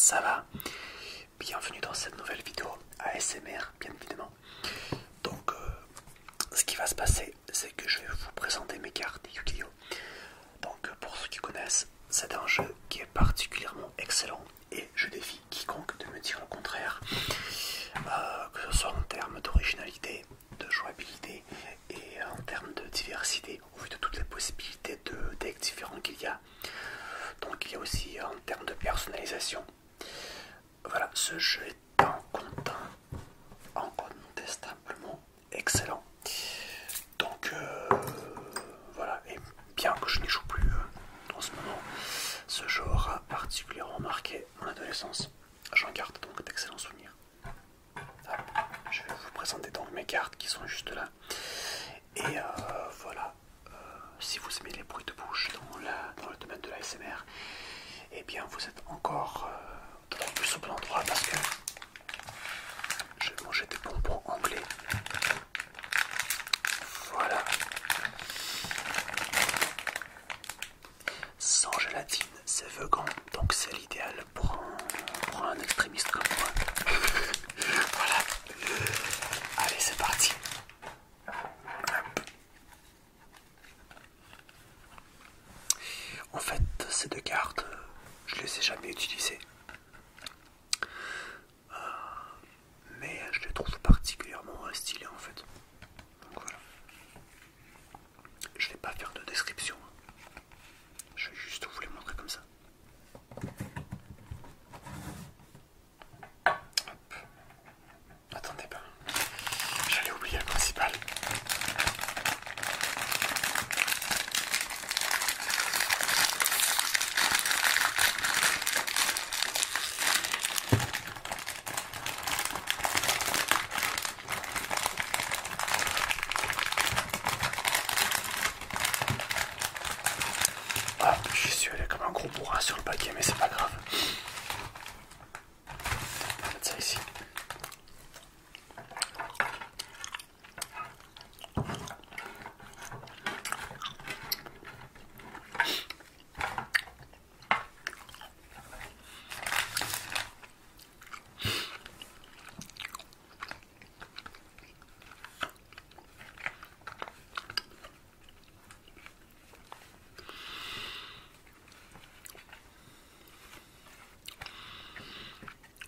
ça va? Bienvenue dans cette nouvelle vidéo ASMR, bien évidemment. Donc, ce qui va se passer, c'est que je vais vous présenter mes cartes Yu-Gi-Oh! Donc, pour ceux qui connaissent, c'est un jeu qui est particulièrement excellent et je défie quiconque de me dire le contraire, que ce soit en termes d'originalité, de jouabilité et en termes de diversité, au vu de toutes les possibilités de decks différents qu'il y a. Donc il y a aussi en termes de personnalisation. Voilà, ce jeu est incontestablement excellent. Donc voilà, et bien que je n'y joue plus en ce moment, ce jeu aura particulièrement marqué mon adolescence. J'en garde donc d'excellents souvenirs. Je vais vous présenter donc mes cartes qui sont juste là. Et voilà, si vous aimez les bruits de bouche dans le domaine de l'ASMR, eh bien vous êtes encore d'autant plus au bon endroit parce que je vais manger des bonbons anglais. Voilà. Sans gélatine, c'est vegan, donc c'est l'idéal pour un extrémiste comme moi. Voilà. Allez, c'est parti. En fait, ces deux cartes, je les ai jamais utilisées. Mais je les trouve particulièrement stylées en fait. Donc voilà. Je vais pas faire de description. Je vais juste vous les montrer comme ça. Hop. Attendez pas. J'allais oublier le principal. Ah, j'y suis allé comme un gros bourrin sur le paquet, mais c'est pas grave. On va mettre ça ici.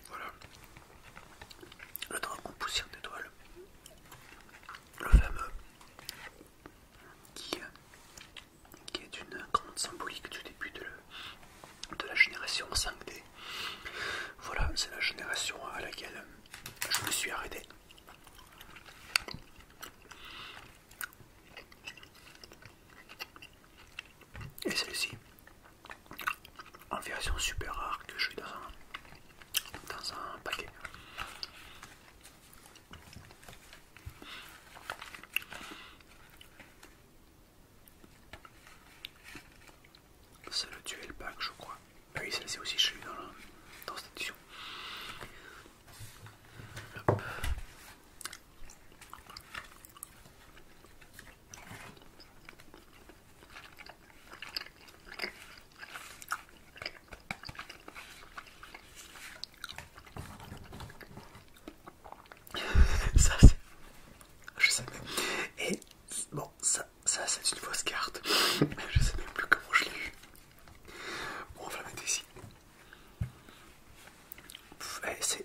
Voilà. Le dragon poussière d'étoile. Le fameux qui est une grande symbolique du début de la génération 5D. Voilà, c'est la génération à laquelle je me suis arrêté. Et celle-ci, en version super rare que je suis dans un paquet. C'est le duel pack, je crois. Ah oui, celle-ci aussi, je l'ai eu dans cette édition. Hop. Ça, c'est... Je sais même. Et bon, ça c'est une fausse carte. Je sais même plus comment je l'ai eu. Bon, on va la mettre ici.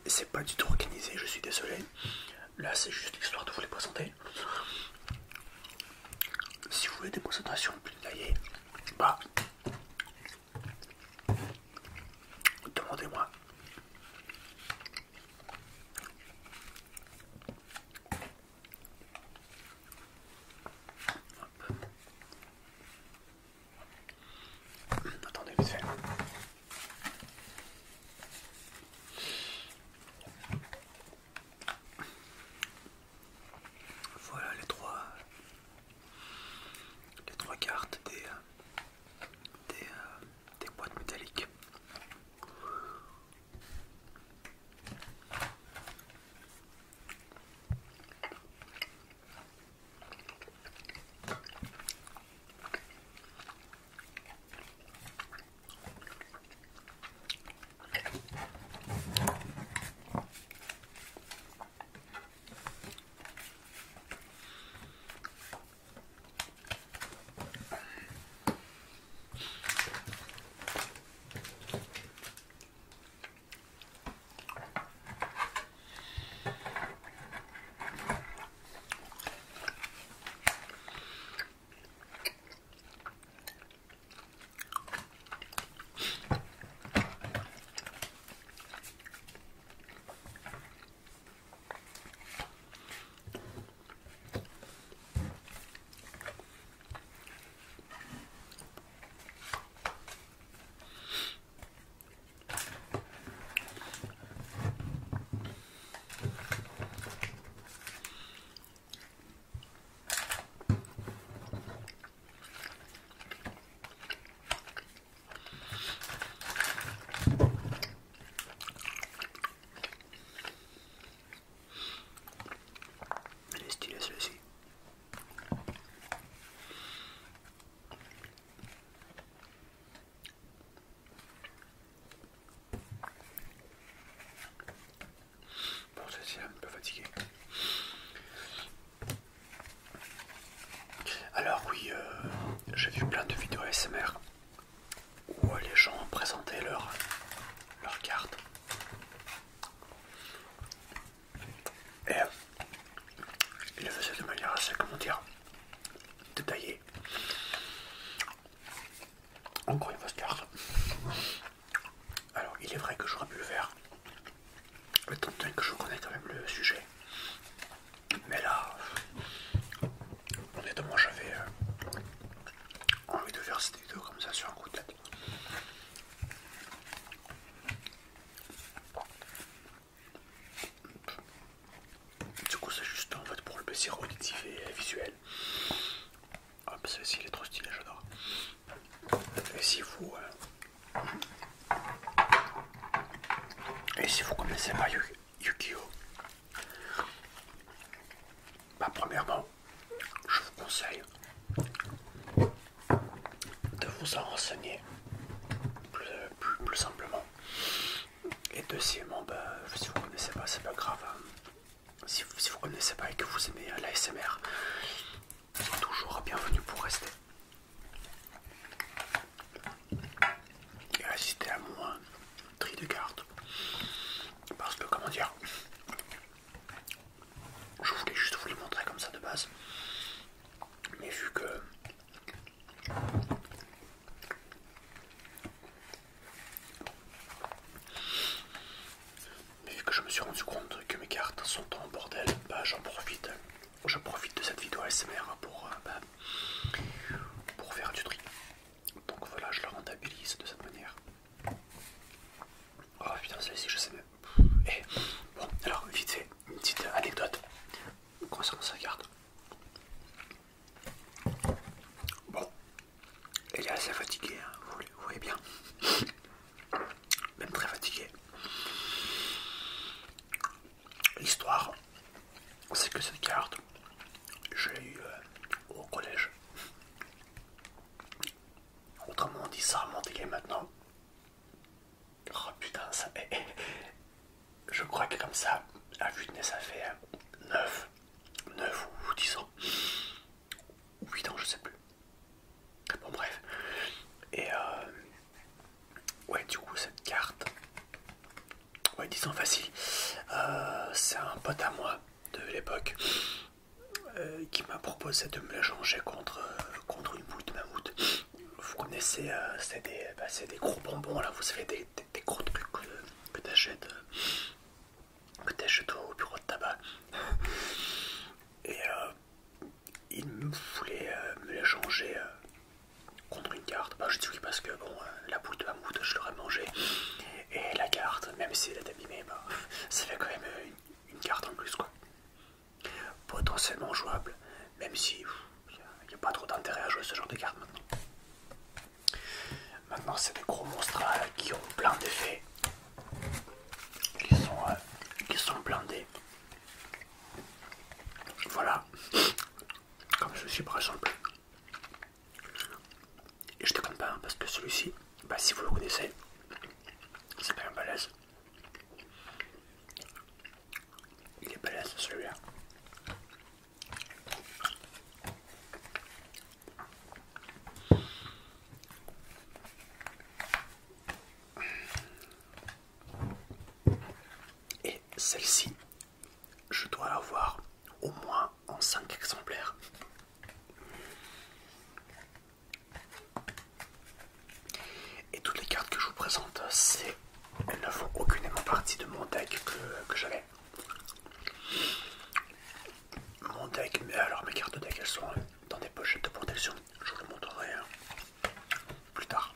C'est pas du tout organisé, je suis désolé. Là, c'est juste l'histoire de vous les présenter. Si vous voulez des présentations plus détaillées, bah, demandez-moi. Attendez vite fait. Voilà les trois cartes ASMR où les gens présentaient leur carte. Et ils le faisaient de manière assez, comment dire, détaillée. Encore une fausse carte. Alors, il est vrai que j'aurais pu le faire, étant donné que je connais quand même le sujet. Mais là, honnêtement, j'avais envie de faire cette vidéo comme ça sur un coup de tête. Du coup, c'est juste en fait pour le plaisir auditif et visuel. Hop, celui-ci il est trop stylé, j'adore. Et si vous connaissez pas Yu-Gi-Oh, bah premièrement, je vous conseille de vous en renseigner plus simplement. Et deuxièmement, bah, si vous connaissez pas, c'est pas grave. Hein. Si vous connaissez pas et que vous aimez l'ASMR, toujours bienvenue pour rester. Et assister à mon tri de cartes. Parce que, comment dire, je voulais juste vous les montrer comme ça de base. Mais vu que je me suis rendu compte que mes cartes sont en bordel, bah j'en profite. Je profite de cette vidéo ASMR pour faire du tri. Donc voilà, je le rentabilise de cette manière. Oh putain, celle-ci, je sais même. Et bon, alors vite fait, une petite anecdote concernant sa carte. Bon, elle est assez fatiguée, hein, vous voyez bien. Même très fatiguée. L'histoire, c'est que cette carte, je l'ai eue au collège. Autrement dit, ça remonte il y a maintenant. Oh putain, ça. Je crois que comme ça, à vue de nez, ça fait 9 ou 10 ans. Ou 8 ans, je sais plus. Bon, bref. Et ouais, du coup, cette carte. Ouais, disons facile. C'est un pote à moi de l'époque qui m'a proposé de me l'échanger contre une boule de mammouth. Vous connaissez, c'est des gros bonbons là, vous savez, des gros trucs que t'achètes au bureau de tabac. Et il voulait me l'échanger contre une carte. Bah, je dis oui parce que bon, la boule de mammouth, je l'aurais mangé. Et la carte, même si elle est abîmée, bah, ça fait quand même une carte en plus, quoi. Potentiellement jouable, même si il n'y a pas trop d'intérêt à jouer ce genre de carte maintenant. Maintenant, c'est des gros monstres qui ont plein d'effets, qui sont blindés. Voilà, comme ceci par exemple. Et je déconne pas, hein, parce que celui-ci, bah, si vous le connaissez, c'est quand même balèze. Il est balèze celui-là. Et celle-ci, je dois l'avoir au moins en 5 exemplaires. Et toutes les cartes que je vous présente, elles ne font aucunement partie de mon deck que j'avais. Mon deck, mais alors mes cartes de deck, elles sont dans des pochettes de protection. Je vous le montrerai plus tard.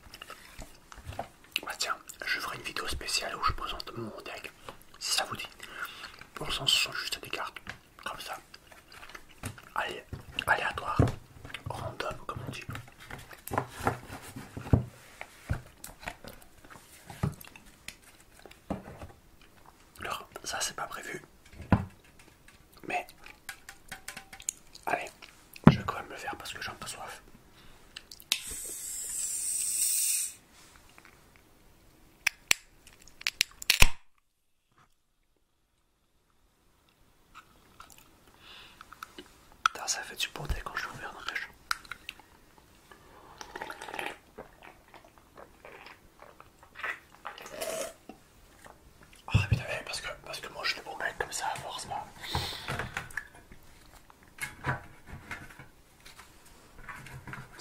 Bah tiens, je ferai une vidéo spéciale où je présente mon deck, si ça vous dit. Pour l'instant, ce sont juste des cartes, comme ça. Allez, aléatoire, random, comme on dit. Alors, ça c'est pas prévu. Mais, allez, je vais quand même le faire parce que j'ai un peu soif. Ça fait du bon quand je l'ai ouvert, n'empêche.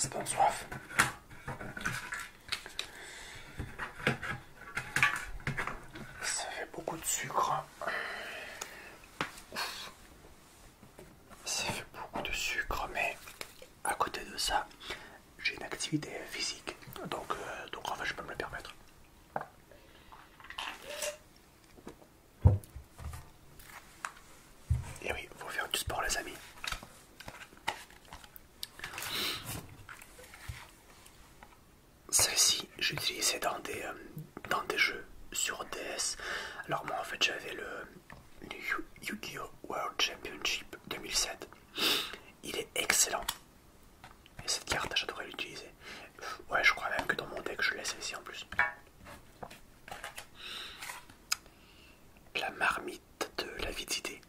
Ça donne soif. Ça fait beaucoup de sucre. Ça fait beaucoup de sucre, mais à côté de ça, j'ai une activité physique. Donc en fait, je peux me le permettre. Et oui, il faut faire du sport, les amis. Celle-ci, j'utilisais dans des jeux sur DS. Alors moi, en fait, j'avais le Yu-Gi-Oh! World Championship 2007. Il est excellent. Et cette carte, j'adorais l'utiliser. Ouais, je crois même que dans mon deck, je l'ai celle-ci en plus. La marmite de l'avidité.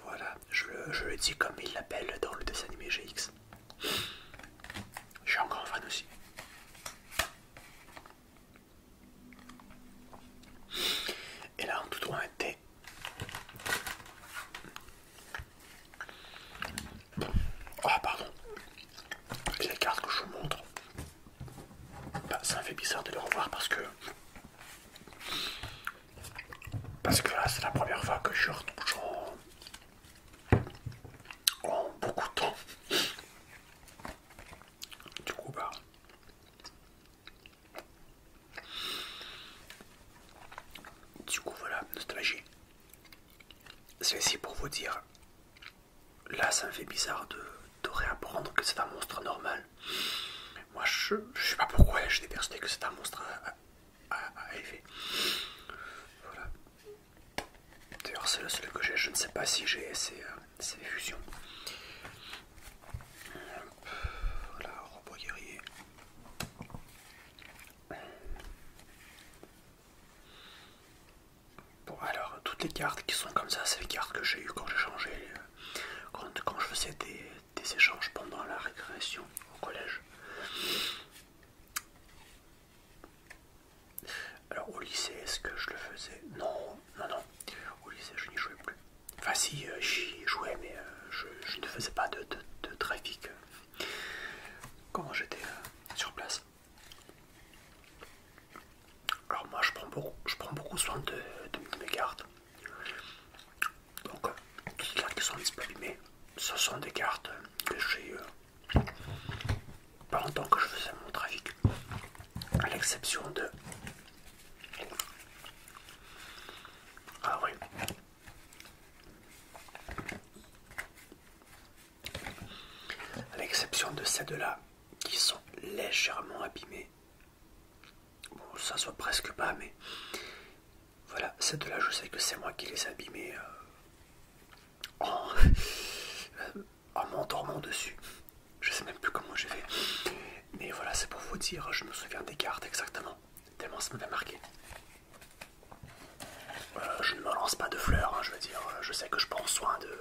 Voilà, je le dis comme il l'appelle dans le dessin animé GX. Je suis encore fan aussi. Et là, en tout droit, un thé. Ah, pardon. Les cartes que je vous montre, bah, ça me fait bizarre de les revoir parce que là, c'est la première fois que je retouche en beaucoup de temps. Du coup, bah. Du coup, voilà, nostalgie. C'est ici pour vous dire. Là, ça me fait bizarre de réapprendre que c'est un monstre normal. Moi, je sais pas pourquoi j'ai persuadé que c'est un monstre à effet. Voilà. D'ailleurs, c'est le seul que j'ai. Je ne sais pas si j'ai ces fusions. Voilà, robot guerrier. Bon, alors, toutes les cartes qui sont comme ça, c'est les cartes que j'ai eues quand j'ai changé. Quand je faisais des échanges pendant la récréation au collège. Alors au lycée, est-ce que je le faisais? Non. Au lycée, je n'y jouais plus. Enfin si, j'y jouais, mais je ne faisais pas de trafic quand j'étais sur place. Alors moi, je prends beaucoup soin de mes cartes. Donc, toutes les cartes qui sont un petit peu abîmées, ce sont des cartes que j'ai pas longtemps que je faisais mon trafic. À l'exception de... Ah oui. À l'exception de ces deux-là, qui sont légèrement abîmés. Bon, ça soit presque pas, mais voilà, ces deux-là, je sais que c'est moi qui les ai abîmés en, en m'endormant dessus. Je sais même plus comment j'ai fait. Mais voilà, c'est pour vous dire, je me souviens des cartes exactement, tellement ça m'avait marqué. Je ne me lance pas de fleurs, hein, je veux dire, je sais que je prends soin de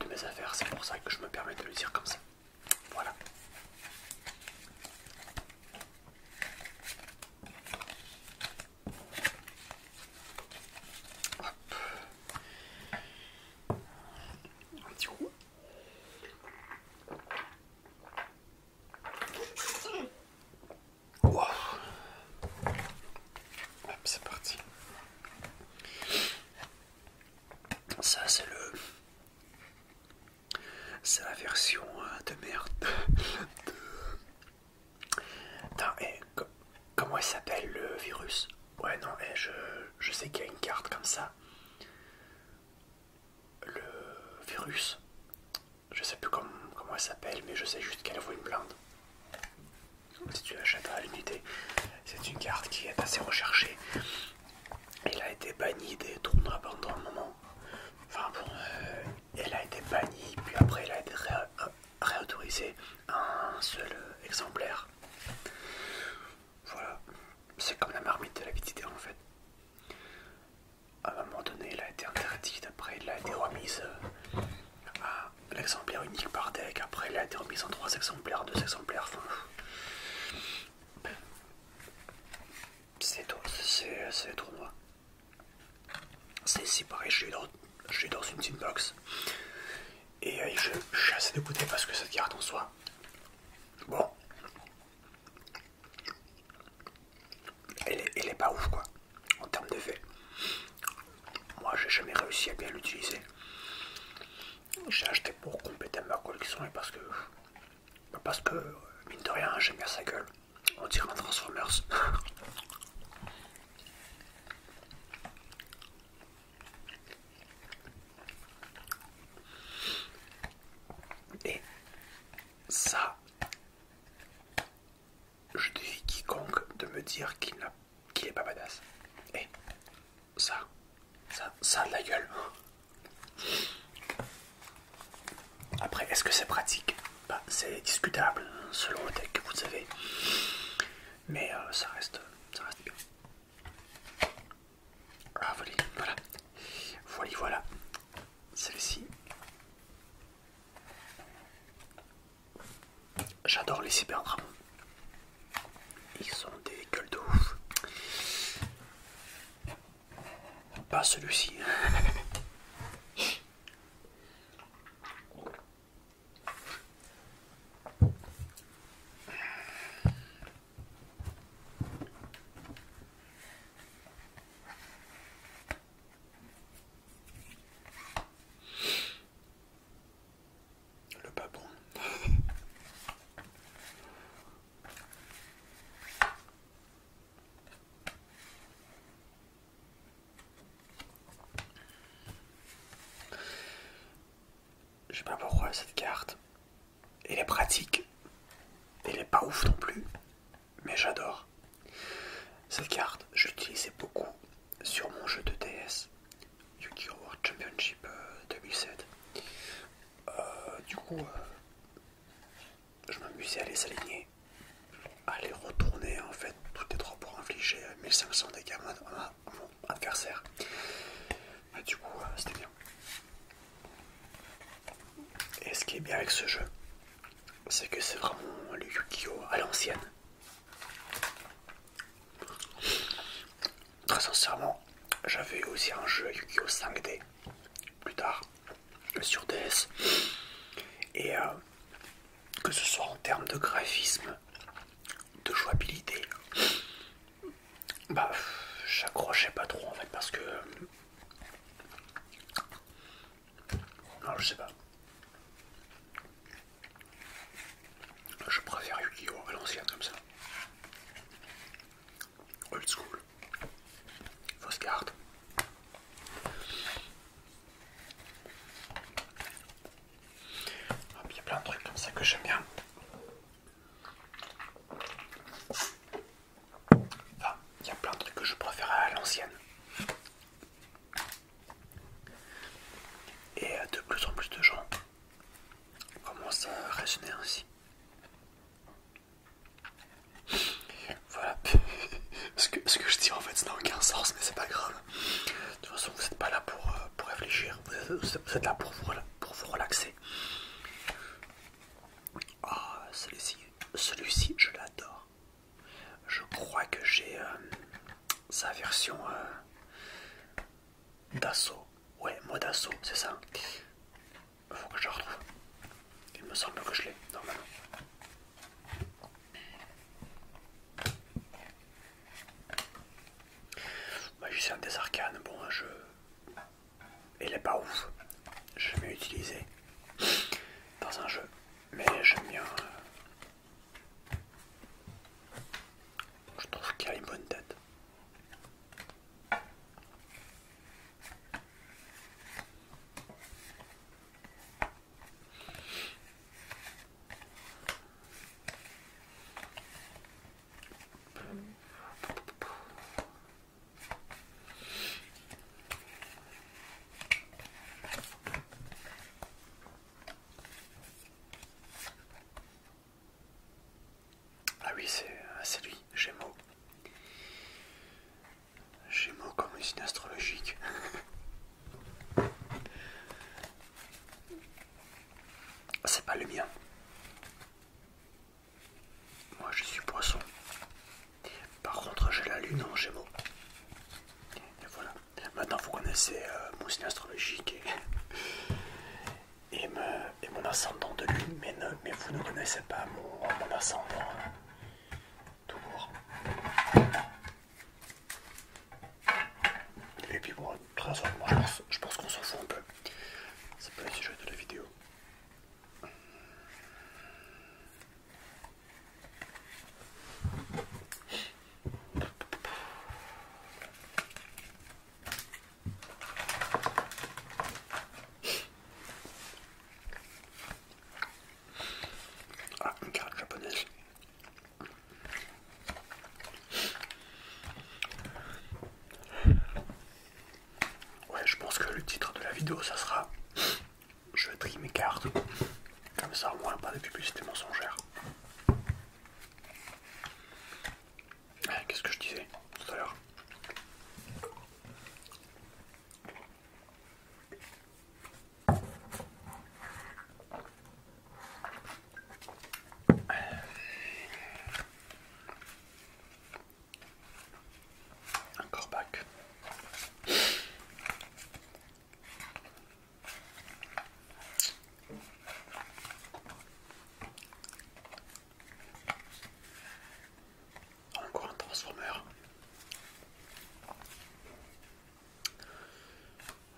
mes affaires, c'est pour ça que je me permets de le dire comme ça. Voilà. Hop. Un petit coup. Wow. Hop, c'est parti. Ça, c'est la version de merde comment il s'appelle le virus? Ouais, non, je sais qu'il y a une carte comme ça. Le virus, je sais plus comment elle s'appelle, mais je sais juste qu'elle vaut une blinde. Si tu l'achètes à l'unité, c'est une carte qui est assez recherchée. Elle a été bannie des tournois pendant un moment. Enfin bon, elle a été bannie, puis après elle a été réautorisée à un seul exemplaire. Voilà, c'est comme la marmite de l'avidité en fait. À un moment donné, elle a été interdite, après elle a été remise à l'exemplaire unique par deck, après elle a été remise en 3 exemplaires, 2 exemplaires, enfin... C'est des tournois. C'est pareil, je suis dans une team box. Et je suis assez dégoûté parce que cette carte en soi, bon, elle est pas ouf quoi, en termes d'effet. Moi j'ai jamais réussi à bien l'utiliser. J'ai acheté pour compléter ma collection et parce que mine de rien j'aime bien sa gueule. On dirait un Transformers. Et ça, je défie quiconque de me dire qu'il est pas badass. Et ça a de la gueule. Après, est-ce que c'est pratique? Bah, c'est discutable selon le deck que vous avez. Mais ça reste bien. Ah, voilà. Voilà. Celle-ci. J'adore les cyberdramons. Ils sont des gueules de ouf. Pas celui-ci. Le babon. Je sais pas pourquoi cette carte. Elle est pratique. Elle est pas ouf non plus. Mais j'adore. Cette carte, je l'utilisais beaucoup sur mon jeu de DS. Yu-Gi-Oh! World Championship 2007. Du coup, je m'amusais à les aligner. À les retourner en fait toutes les trois pour infliger 1500 dégâts à mon adversaire. Et du coup, c'était bien. Et ce qui est bien avec ce jeu, c'est que c'est vraiment le Yu-Gi-Oh! À l'ancienne. Très sincèrement, j'avais aussi un jeu Yu-Gi-Oh! 5D plus tard sur DS. Et que ce soit en termes de graphisme, de jouabilité, bah j'accrochais pas trop en fait parce que non, je sais pas. Je préfère Yu-Gi-Oh! À l'ancienne comme ça. Old school. Fausse carte. Il y a plein de trucs comme ça que j'aime bien. Enfin, il y a plein de trucs que je préfère à l'ancienne. Et de plus en plus de gens commencent à raisonner ainsi. Voilà. ce que je dis en fait, ça n'a aucun sens, mais c'est pas grave. De toute façon, vous n'êtes pas là pour réfléchir. Vous êtes là pour vous relaxer. Ah, celui-ci, je l'adore. Je crois que j'ai sa version d'assaut. Ouais, mode assaut, c'est ça. Faut que je la retrouve. Il me semble que je l'ai, normalement. Magicien des arcanes, bon, il est pas ouf. J'ai jamais utilisé dans un jeu, mais j'aime bien. Je trouve qu'il a une bonne tête. Ah oui, c'est lui, Gémeaux. Gémeaux comme une signe astrologique. C'est pas le mien. Moi je suis Poisson. Par contre j'ai la lune en Gémeaux. Et voilà. Maintenant vous connaissez mon signe astrologique et ascendant de lune, mais vous ne connaissez pas mon ascendant tout court. Et puis bon, très honnêtement, je pense qu'on s'en fout un peu. C'est pas le sujet de la vidéo. Ah, une carte japonaise. Ouais, je pense que le titre de la vidéo, ça sera Je trie mes cartes. Comme ça, au moins, pas de publicité mensongère. Qu'est-ce que je disais tout à l'heure? Un corbac. Encore un transformer.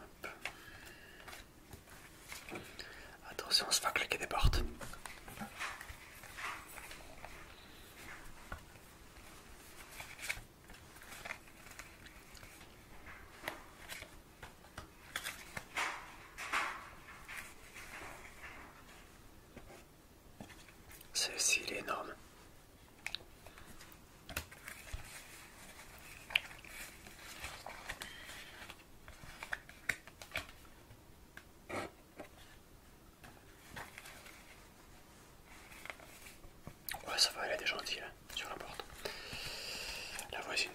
Hop. Attention, on se fait claquer des portes. Celle-ci, il est énorme. Ouais, ça va, elle est gentille là, sur la porte. La voisine.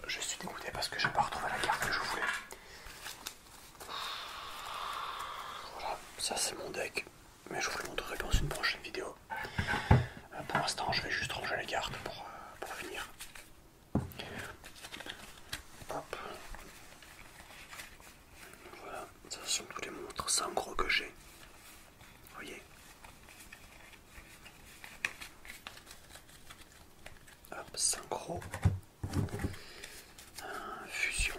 Je suis dégoûté parce que j'ai pas retrouvé la carte que je voulais. Voilà, ça c'est mon deck. Mais je vous le montrerai dans une prochaine vidéo. Pour l'instant, je vais juste ranger les cartes pour finir. Hop. Voilà, ça sont tous les montres 5 gros que j'ai. Vous voyez. Hop, 5 gros. Fusion.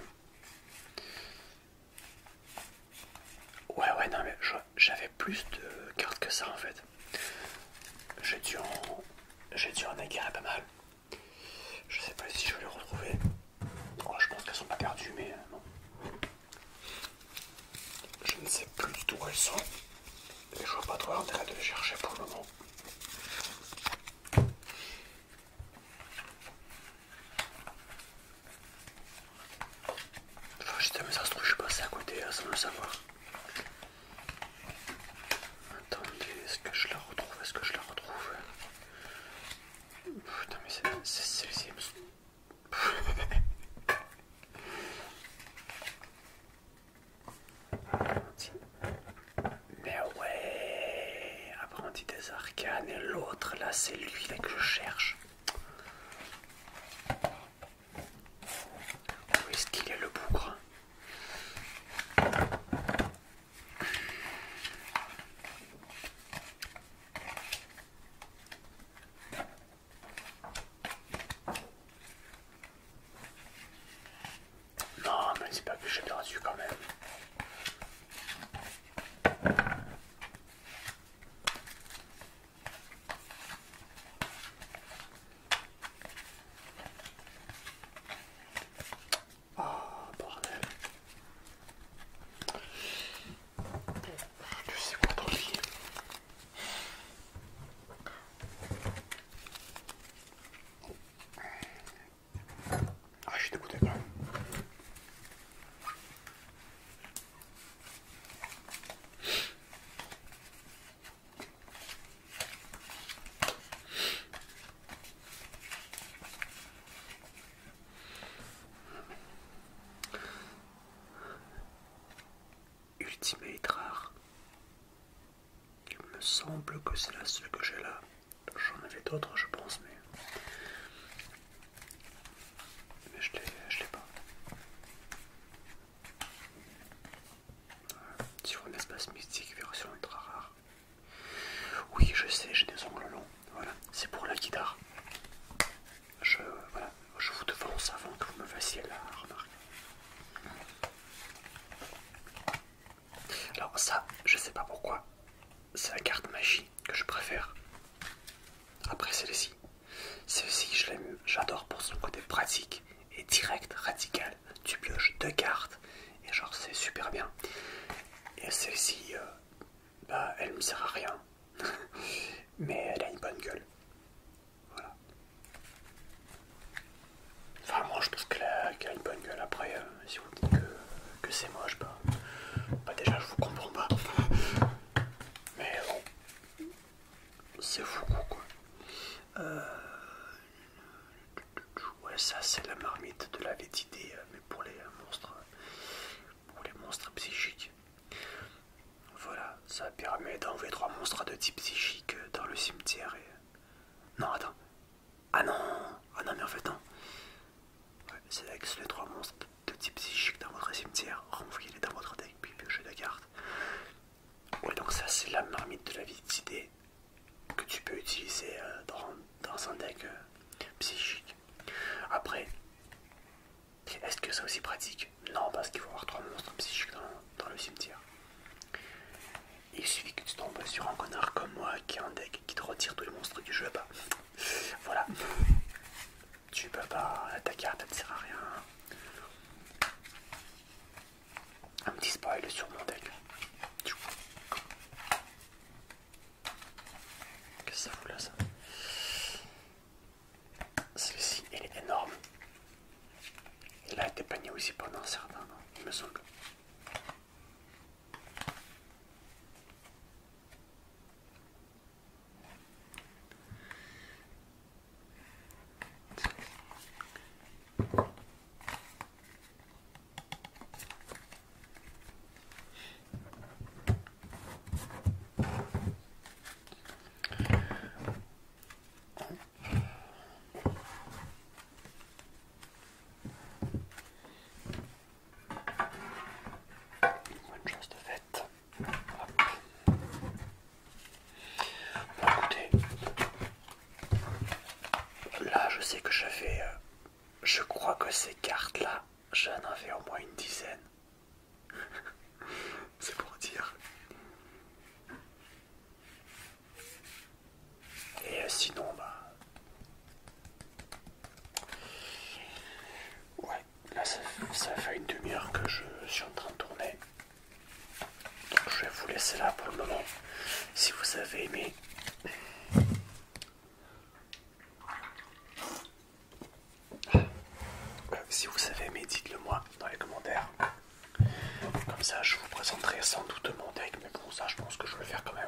Ouais, non, mais j'avais plus de cartes que ça en fait. J'ai dû en aguerrer pas mal. Je sais pas si je vais les retrouver. Oh, je pense qu'elles sont pas perdues, mais non. Je ne sais plus du tout où elles sont. Et je vois pas trop l'intérêt de les chercher pour le moment. Enfin, juste, mais ça se trouve, je suis passé à côté sans le savoir. Attendez, est-ce que je la retrouve? Est-ce que je la retrouve? Putain, mais c'est celle-ci. Mais ouais, apprenti des arcanes, et l'autre là, c'est lui là que je cherche. Où est-ce qu'il est le bougre? Non, mais c'est pas que j'ai perdu quand même. Oh, bordel. Tu sais quoi, tant pis. Ah, je suis dégoûté quand même. Ultimate rare. Il me semble que c'est la seule que j'ai là. J'en avais d'autres, je pense, mais je l'ai pas. Sur un espace configuration ultra rare. Oui, je sais, j'ai des ongles longs. Voilà, c'est pour la guitare. Voilà, je vous devance avant que vous me fassiez la remarque. Alors ça, je sais pas pourquoi, c'est la carte magie que je préfère. Après celle-ci. Celle-ci, je l'aime, j'adore pour son côté pratique et direct, radical. Tu pioches 2 cartes et genre c'est super bien. Et celle-ci, bah elle me sert à rien. Mais elle a une bonne gueule. Voilà. Enfin, moi je trouve qu'elle a une bonne gueule. Après, si vous me dites que c'est moche, bah déjà je vous comprends pas. Mais bon, c'est fou quoi. Ouais, ça c'est la marmite de la vétidée, mais pour les monstres psychiques. Voilà, ça permet d'enlever 3 monstres de type psychique dans le cimetière et... Non, attends. Ah non. Ah non, mais en fait non. Ouais, c'est avec les 3 monstres de type psychique dans votre cimetière, renvoyez-les dans votre deck, puis piochez 2 cartes. Ouais, donc ça c'est la marmite de la vétidée que tu peux utiliser dans un deck psychique. Après, est-ce que c'est aussi pratique? Non, parce qu'il faut avoir 3 monstres psychiques dans le cimetière. Il suffit que tu tombes sur un connard comme moi qui a un deck qui te retire tous les monstres du jeu. Bah, voilà. Tu peux pas, ta carte elle ne sert à rien. Un petit spoil sur mon deck. Qu'est-ce que ça fout là, ça? Celle-ci, elle est énorme. Elle a été panier aussi pendant un certain temps, il me semble. Bonne chance de fête. Hop. Bon, écoutez, là je sais que j'avais... je crois que ces cartes-là, j'en avais au moins une dizaine. C'est pour dire. Et sinon, bah... ouais, là ça fait une demi-heure que je suis en train de tourner. Donc je vais vous laisser là pour le moment. Si vous avez aimé... si vous avez aimé, dites-le moi dans les commentaires. Comme ça, je vous présenterai sans doute mon deck. Mais bon, ça, je pense que je vais le faire quand même.